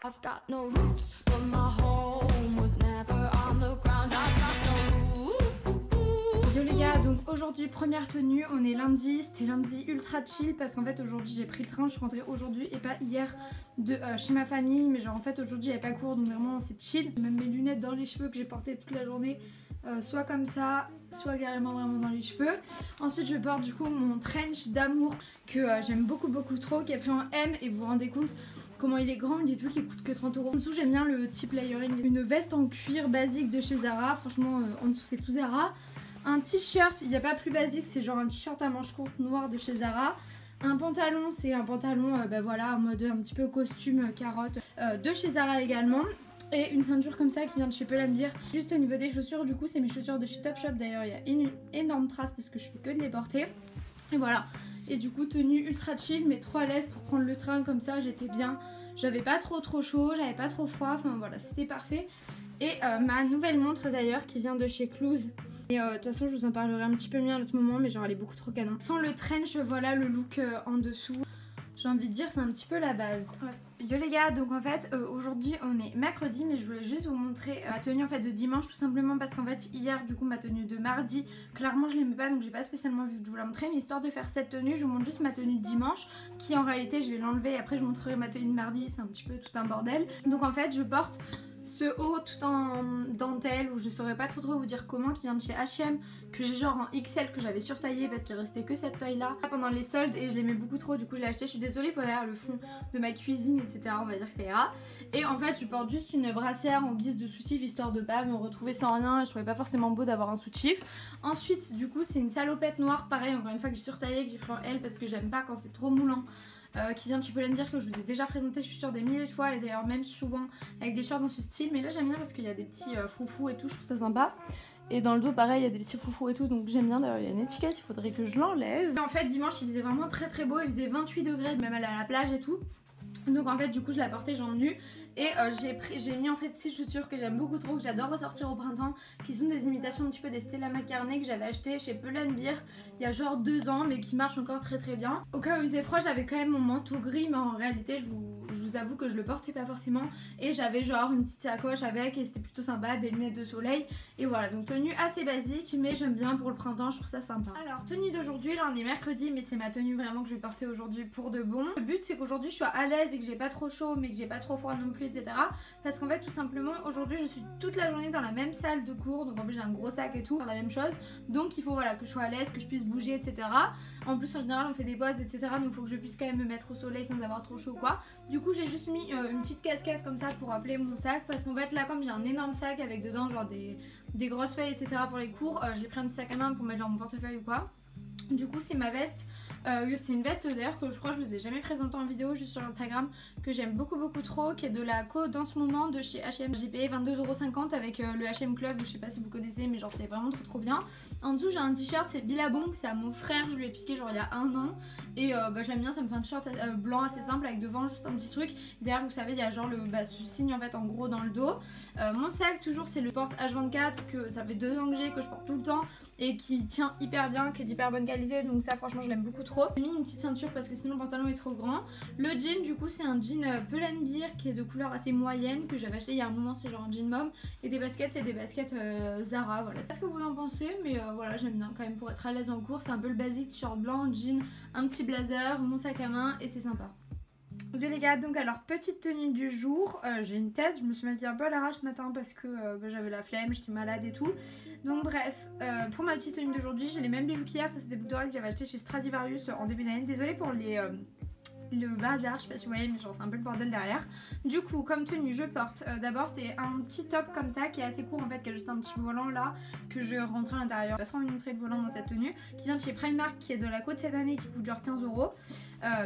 I've got no roots, but my home was never on the ground. I've got no roots. Yo les gars, donc aujourd'hui première tenue, on est lundi, c'était lundi ultra chill parce qu'en fait aujourd'hui j'ai pris le train, je suis rentrée aujourd'hui et pas hier de chez ma famille, mais genre en fait aujourd'hui il n'y avait pas cours donc vraiment c'est chill. Même mes lunettes dans les cheveux que j'ai portées toute la journée, soit comme ça, soit carrément vraiment dans les cheveux. Ensuite je porte du coup mon trench d'amour que j'aime beaucoup trop, qui est pris en M et vous vous rendez compte comment il est grand, dites-vous qu'il coûte que 30 €. En dessous j'aime bien le type layering, une veste en cuir basique de chez Zara, franchement en dessous c'est tout Zara. Un t-shirt, il n'y a pas plus basique, c'est genre un t-shirt à manches courtes noir de chez Zara. Un pantalon, c'est un pantalon bah voilà, en mode un petit peu costume carotte de chez Zara également. Et une ceinture comme ça qui vient de chez Pull&Bear. Juste au niveau des chaussures, du coup c'est mes chaussures de chez Topshop. D'ailleurs il y a une énorme trace parce que je fais que de les porter. Et voilà. Et du coup tenue ultra chill mais trop à l'aise pour prendre le train comme ça, j'étais bien. J'avais pas trop chaud, j'avais pas trop froid, enfin voilà c'était parfait. Et ma nouvelle montre d'ailleurs qui vient de chez Cluse. Et de toute façon je vous en parlerai un petit peu mieux à un autre moment, mais genre elle est beaucoup trop canon. Sans le trench, voilà le look en dessous. J'ai envie de dire c'est un petit peu la base. Ouais. Yo les gars, donc en fait aujourd'hui on est mercredi, mais je voulais juste vous montrer ma tenue en fait de dimanche, tout simplement parce qu'en fait hier du coup ma tenue de mardi, clairement je l'aimais pas donc j'ai pas spécialement vu de vous la montrer, mais histoire de faire cette tenue je vous montre juste ma tenue de dimanche qui en réalité je vais l'enlever et après je vous montrerai ma tenue de mardi, c'est un petit peu tout un bordel. Donc en fait je porte ce haut tout en dentelle, où je saurais pas trop vous dire comment, qui vient de chez H&M, que j'ai genre en XL, que j'avais surtaillé parce qu'il restait que cette taille là pendant les soldes et je l'aimais beaucoup trop, du coup je l'ai acheté. Je suis désolée pour derrière le fond de ma cuisine etc, on va dire que ça ira. Et en fait je porte juste une brassière en guise de soutif histoire de pas me retrouver sans rien, je trouvais pas forcément beau d'avoir un soutif. Ensuite du coup c'est une salopette noire, pareil encore une fois que j'ai surtaillé, que j'ai pris en L parce que j'aime pas quand c'est trop moulant. Qui vient de chez Pull&Bear, que je vous ai déjà présenté je suis sûre des milliers de fois, et d'ailleurs même souvent avec des shorts dans ce style, mais là j'aime bien parce qu'il y a des petits froufrous et tout, je trouve ça sympa. Et dans le dos pareil il y a des petits froufrous et tout, donc j'aime bien. D'ailleurs il y a une étiquette, il faudrait que je l'enlève. En fait dimanche il faisait vraiment très beau, il faisait 28 degrés, même aller à la plage et tout. Donc en fait du coup je la portais jambes nues et j'ai mis en fait 6 chaussures que j'aime beaucoup trop, que j'adore ressortir au printemps, qui sont des imitations un petit peu des Stella McCartney que j'avais acheté chez Pull&Bear il y a genre 2 ans, mais qui marchent encore très bien. Au cas où il faisait froid j'avais quand même mon manteau gris, mais en réalité je vous avoue que je le portais pas forcément, et j'avais genre une petite sacoche avec et c'était plutôt sympa, des lunettes de soleil, et voilà. Donc tenue assez basique mais j'aime bien pour le printemps, je trouve ça sympa. Alors tenue d'aujourd'hui, là on est mercredi mais c'est ma tenue vraiment que je vais porter aujourd'hui pour de bon. Le but c'est qu'aujourd'hui je sois à l'aise et que j'ai pas trop chaud mais que j'ai pas trop froid non plus etc, parce qu'en fait tout simplement aujourd'hui je suis toute la journée dans la même salle de cours, donc en plus j'ai un gros sac et tout, la même chose, donc il faut voilà que je sois à l'aise, que je puisse bouger etc. En plus en général on fait des pauses etc, donc il faut que je puisse quand même me mettre au soleil sans avoir trop chaud quoi. Du coup j'ai juste mis une petite casquette comme ça pour appeler mon sac, parce qu'en fait là comme j'ai un énorme sac avec dedans genre des grosses feuilles etc pour les cours, j'ai pris un petit sac à main pour mettre genre mon portefeuille ou quoi. Du coup c'est ma veste, c'est une veste d'ailleurs que je crois que je vous ai jamais présentée en vidéo, juste sur Instagram, que j'aime beaucoup trop, qui est de la Code en ce moment de chez H&M. J'ai payé 22,50 € avec le H&M Club, je sais pas si vous connaissez mais genre c'est vraiment trop bien. En dessous j'ai un t-shirt, c'est Billabong, c'est à mon frère, je lui ai piqué genre il y a 1 an, et bah, j'aime bien, ça me fait un t-shirt blanc assez simple avec devant juste un petit truc. Derrière vous savez il y a genre ce signe en fait en gros dans le dos. Mon sac toujours c'est le porte H24 que ça fait 2 ans que j'ai, que je porte tout le temps et qui tient hyper bien, qui est d'hyper bonne qualité, donc ça franchement je l'aime beaucoup trop. J'ai mis une petite ceinture parce que sinon le pantalon est trop grand. Le jean du coup c'est un jean Pull&Bear qui est de couleur assez moyenne, que j'avais acheté il y a un moment, c'est genre un jean mom. Et des baskets, c'est des baskets Zara, voilà. C'est ce que vous en pensez, mais voilà j'aime bien quand même pour être à l'aise en cours. C'est un peu le basique, t-shirt blanc, jean, un petit blazer, mon sac à main et c'est sympa. Ok les gars, donc alors petite tenue du jour, j'ai une tête, je me suis maquillée un peu à l'arrache ce matin parce que bah, j'avais la flemme, j'étais malade et tout. Donc bref, pour ma petite tenue d'aujourd'hui j'ai les mêmes bijoux qu'hier, ça c'est des boucles d'oreilles que j'avais acheté chez Stradivarius en début d'année. Désolée pour le bazar, je sais pas si vous voyez mais genre c'est un peu le bordel derrière. Du coup comme tenue je porte d'abord c'est un petit top comme ça qui est assez court en fait, qui a juste un petit volant là que je rentre à l'intérieur. J'ai pas trop envie de montrer le volant dans cette tenue, qui vient de chez Primark, qui est de la Côte cette année, qui coûte genre 15 €.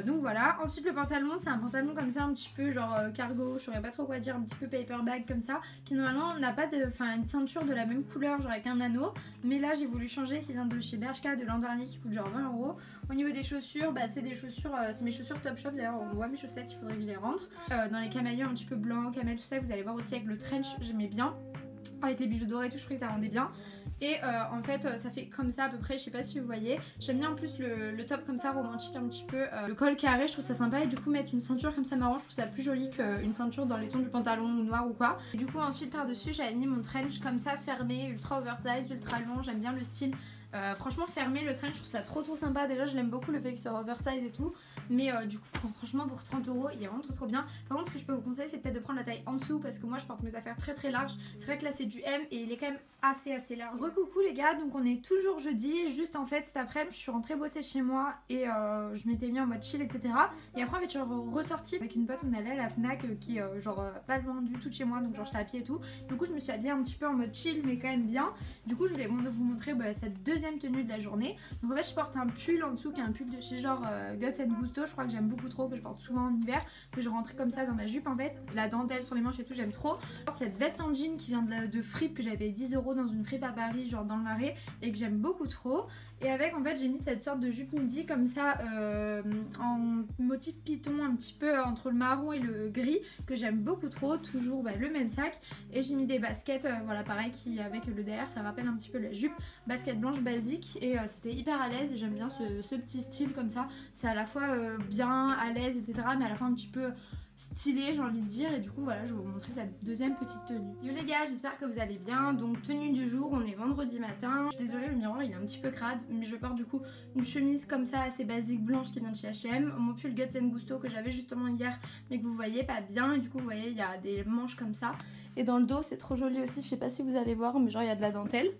Donc voilà. Ensuite le pantalon c'est un pantalon comme ça un petit peu genre cargo, je saurais pas trop quoi dire, un petit peu paper bag comme ça, qui normalement n'a pas de, enfin une ceinture de la même couleur genre avec un anneau, mais là j'ai voulu changer, qui vient de chez Bershka de l'an dernier, qui coûte genre 20 €. Au niveau des chaussures, bah c'est des chaussures, c'est mes chaussures Topshop d'ailleurs, on voit mes chaussettes, il faudrait que je les rentre dans les camailleux un petit peu blancs, camel tout ça, vous allez voir aussi avec le trench, j'aimais bien. Avec les bijoux dorés et tout, je trouvais que ça rendait bien. Et en fait ça fait comme ça à peu près, je sais pas si vous voyez. J'aime bien en plus le top comme ça romantique un petit peu, le col carré je trouve ça sympa, et du coup mettre une ceinture comme ça marrant je trouve ça plus joli qu'une ceinture dans les tons du pantalon noir ou quoi. Et du coup ensuite par dessus j'avais mis mon trench comme ça fermé, ultra oversize, ultra long, j'aime bien le style. Franchement fermé le trench je trouve ça trop sympa, déjà je l'aime beaucoup le fait qu'il soit oversize et tout, mais du coup franchement pour 30 € il est vraiment trop bien. Par contre ce que je peux vous conseiller c'est peut-être de prendre la taille en dessous parce que moi je porte mes affaires très larges, c'est vrai que là c'est du M et il est quand même assez large. Recoucou les gars, donc on est toujours jeudi, juste en fait cet après-midi je suis rentrée bosser chez moi et je m'étais mis en mode chill etc. Et après en fait je suis ressortie avec une pote, on allait à la Fnac qui est genre pas loin du tout de chez moi, donc genre j'étais à pied et tout. Du coup je me suis habillée un petit peu en mode chill mais quand même bien. Du coup je voulais vous montrer cette deuxième tenue de la journée. Donc en fait je porte un pull en dessous qui est un pull de chez genre Guts and Gusto, je crois que j'aime beaucoup trop, que je porte souvent en hiver, que je rentrais comme ça dans ma jupe en fait. La dentelle sur les manches et tout j'aime trop. Cette veste en jean qui vient de Fripe que j'avais payé 10 € dans une fripe à Paris genre dans le Marais et que j'aime beaucoup trop. Et avec en fait j'ai mis cette sorte de jupe midi comme ça en motif python un petit peu entre le marron et le gris que j'aime beaucoup trop, toujours le même sac. Et j'ai mis des baskets voilà pareil qui avec le derrière ça rappelle un petit peu la jupe, basket blanche basique, et c'était hyper à l'aise et j'aime bien ce petit style comme ça, c'est à la fois bien à l'aise etc mais à la fois un petit peu stylé j'ai envie de dire. Et du coup voilà je vais vous montrer cette deuxième petite tenue. Yo les gars, j'espère que vous allez bien. Donc tenue du jour, on est vendredi matin. Je suis désolée le miroir il est un petit peu crade, mais je porte du coup une chemise comme ça assez basique blanche qui vient de chez H&M, mon pull Guts and Gusto que j'avais justement hier mais que vous voyez pas bien, et du coup vous voyez il y a des manches comme ça et dans le dos c'est trop joli aussi, je sais pas si vous allez voir mais genre il y a de la dentelle.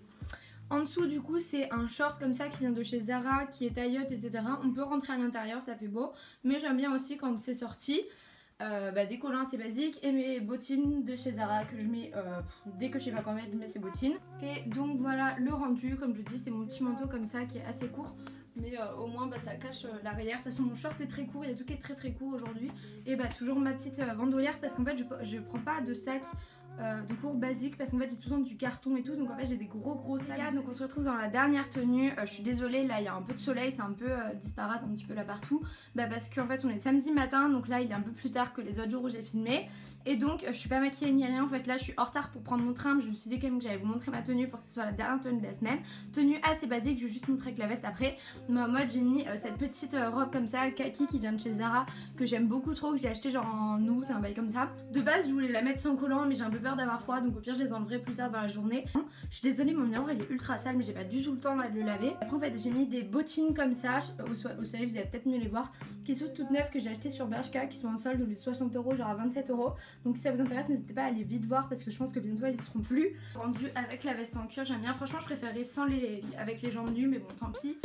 En dessous du coup c'est un short comme ça qui vient de chez Zara qui est taillotte etc. On peut rentrer à l'intérieur, ça fait beau, mais j'aime bien aussi quand c'est sorti. Des collants assez basiques et mes bottines de chez Zara que je mets dès que je sais pas quand mettre, je mets ces bottines. Et donc voilà le rendu, comme je dis c'est mon petit manteau comme ça qui est assez court, mais au moins ça cache l'arrière. De toute façon mon short est très court, il y a tout qui est très court aujourd'hui. Et toujours ma petite bandoulière parce qu'en fait je prends pas de sac de cours basique parce qu'en fait j'ai tout le temps du carton et tout, donc en fait j'ai des gros sacs. Donc on se retrouve dans la dernière tenue. Je suis désolée, là il y a un peu de soleil, c'est un peu disparate un petit peu là partout, parce qu'en fait on est samedi matin, donc là il est un peu plus tard que les autres jours où j'ai filmé, et donc je suis pas maquillée ni rien. En fait là je suis en retard pour prendre mon train, mais je me suis dit quand même que j'allais vous montrer ma tenue pour que ce soit la dernière tenue de la semaine. Tenue assez basique, je vais juste montrer avec la veste après. Mais en mode j'ai mis cette petite robe comme ça kaki qui vient de chez Zara que j'aime beaucoup trop, que j'ai acheté genre en août, un bail comme ça. De base je voulais la mettre sans collant mais j'ai un peu peur d'avoir froid, donc au pire je les enlèverai plus tard dans la journée. Je suis désolée mon miroir il est ultra sale mais j'ai pas du tout le temps là de le laver. Après en fait j'ai mis des bottines comme ça, au soleil vous allez peut-être mieux les voir, qui sont toutes neuves que j'ai acheté sur Bershka, qui sont en solde au lieu de 60 € genre à 27 €. Donc si ça vous intéresse n'hésitez pas à aller vite voir parce que je pense que bientôt elles y seront plus. Rendu avec la veste en cuir j'aime bien, franchement je préférerais sans avec les jambes nues mais bon tant pis.